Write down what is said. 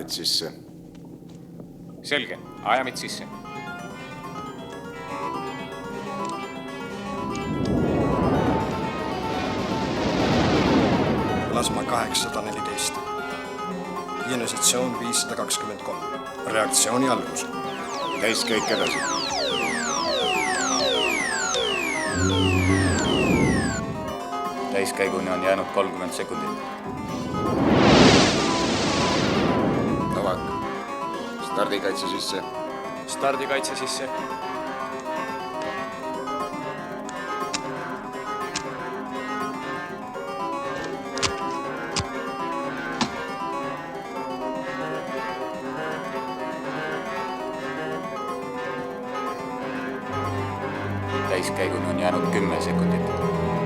ajamid sisse. Selge, ajamid sisse. Plasma 814. Ionisatsioon 523. Reaktsiooni algus. Täiskäik edasi. Täiskäiguni on jäänud 30 sekundit. Tavak. Stardikaitse sisse. Stardikaitse sisse. Täiskäiguni on jäänud 10 sekundit.